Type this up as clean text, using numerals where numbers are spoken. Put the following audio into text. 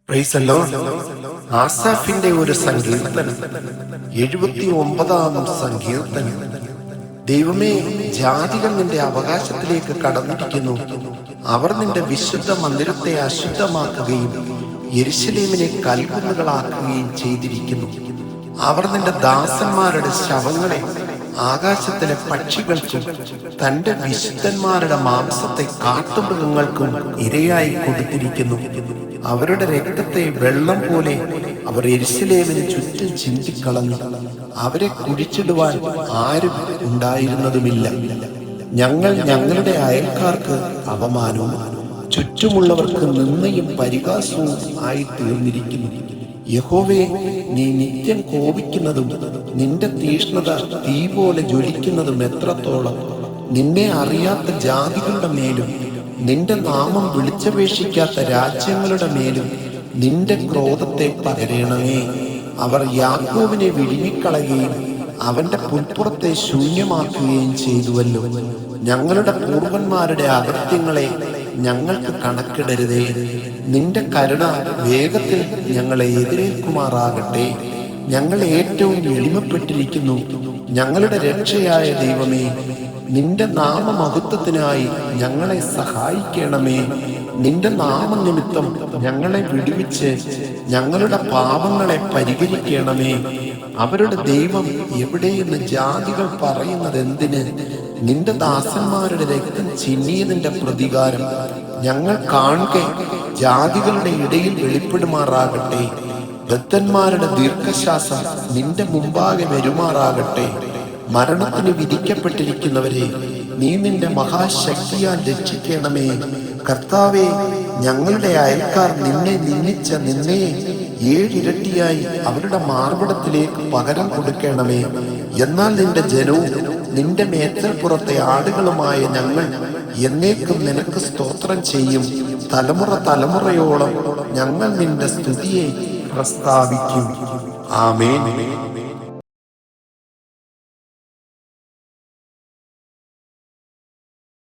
Praise the Lord. ആസാഫിന്റെ ഒരു സങ്കീർത്തനം, 79-ാം സങ്കീർത്തനം. ദൈവമേ, ജാതികൾ നിന്റെ അവകാശത്തിലേക്ക് കടന്നിരിക്കുന്നു. അവർ നിന്റെ വിശുദ്ധ മന്ദിരത്തെ അശുദ്ധമാക്കുകയും യെരൂശലേമിനെ കൽകുന്നുകളാക്കുകയും ചെയ്തിരിക്കുന്നു. അവർ നിന്റെ ദാസന്മാരുടെ ശവങ്ങളെ ആകാശത്തിലെ പക്ഷികൾക്കും തന്റെ വിശുദ്ധന്മാരുടെ മാംസത്തെ കാട്ടുമൃഗങ്ങൾക്കും ഇരയായി കൊടുത്തിരിക്കുന്നു. അവരുടെ രക്തത്തെ വെള്ളം പോലെ അവർ യെരൂശലേമിന് ചുറ്റും ചിന്തിക്കളഞ്ഞു. അവരെ കുഴിച്ചിടുവാൻ ആരും ഉണ്ടായിരുന്നതുമില്ല. ഞങ്ങൾ ഞങ്ങളുടെ അയൽക്കാർക്ക് അപമാനവും ചുറ്റുമുള്ളവർക്ക് നിന്ദയും പരിഹാസവും ആയി തീർന്നിരിക്കുന്നു. യഹോവേ, നീ നിത്യം കോപിക്കുന്നതും നിന്റെ തീഷ്ണത തീ പോലെ ജ്വലിക്കുന്നതും എത്രത്തോളം! നിന്നെ അറിയാത്ത ജാതികളുടെ മേലും നിന്റെ നാമം വിളിച്ചപേക്ഷിക്കാത്ത രാജ്യങ്ങളുടെ മേലും നിന്റെ ക്രോധത്തെ പകരണമേ. അവർ യാക്കോബിനെ വിഴുങ്ങിക്കളയുകയും അവന്റെ പുൽപ്പുറത്തെ ശൂന്യമാക്കുകയും ചെയ്തുവല്ലോ. ഞങ്ങളുടെ പൂർവന്മാരുടെ അകൃത്യങ്ങളെ ഞങ്ങൾക്ക് കണക്കിടരുതേ. നിന്റെ കരുണ വേഗത്തിൽ ഞങ്ങളെ എതിരേൽക്കുമാറാകട്ടെ. ഞങ്ങൾ ഏറ്റവും എളിമപ്പെട്ടിരിക്കുന്നു. ഞങ്ങളുടെ രക്ഷയായ ദൈവമേ, നിന്റെ നാമമഹത്വത്തിനായി ഞങ്ങളെ സഹായിക്കണമേ. നിന്റെ നാമനിമിത്തം ഞങ്ങളെ വിടുവിച്ച് ഞങ്ങളുടെ പാപങ്ങളെ പരിഹരിക്കണമേ. അവരുടെ ദൈവം എവിടെയെന്ന് ജാതികൾ പറയുന്നത് എന്തിന്? നിന്റെ ദാസന്മാരുടെ രക്തം ചിന്നിയതിന്റെ പ്രതികാരം ഞങ്ങൾ കാണുക ജാതികളുടെ ഇടയിൽ വെളിപ്പെടുമാറാകട്ടെ. ബദ്ധന്മാരുടെ ദീർഘശ്വാസം നിന്റെ മുമ്പാകെ വരുമാറാകട്ടെ. മരണത്തിന് വിധിക്കപ്പെട്ടിരിക്കുന്നവരെ നീ നിന്റെ മഹാശക്തിയാൽ രക്ഷിക്കണമേ. കർത്താവേ, ഞങ്ങളുടെ അയൽക്കാർ നിന്നെ നിന്ദിച്ച നിന്നയെ 7 ഇരട്ടിയായി അവരുടെ മാർവിടത്തിലേക്ക് പകരം കൊടുക്കണമേ. എന്നാൽ നിന്റെ ജനവും നിന്റെ മേച്ചൽപ്പുറത്തെ ആടുകളുമായ ഞങ്ങൾ എന്നേക്കും നിനക്ക് സ്തോത്രം ചെയ്യും. തലമുറ തലമുറയോളം ഞങ്ങൾ നിന്റെ സ്തുതിയെ പ്രസ്താവിക്കും. ആമേൻ.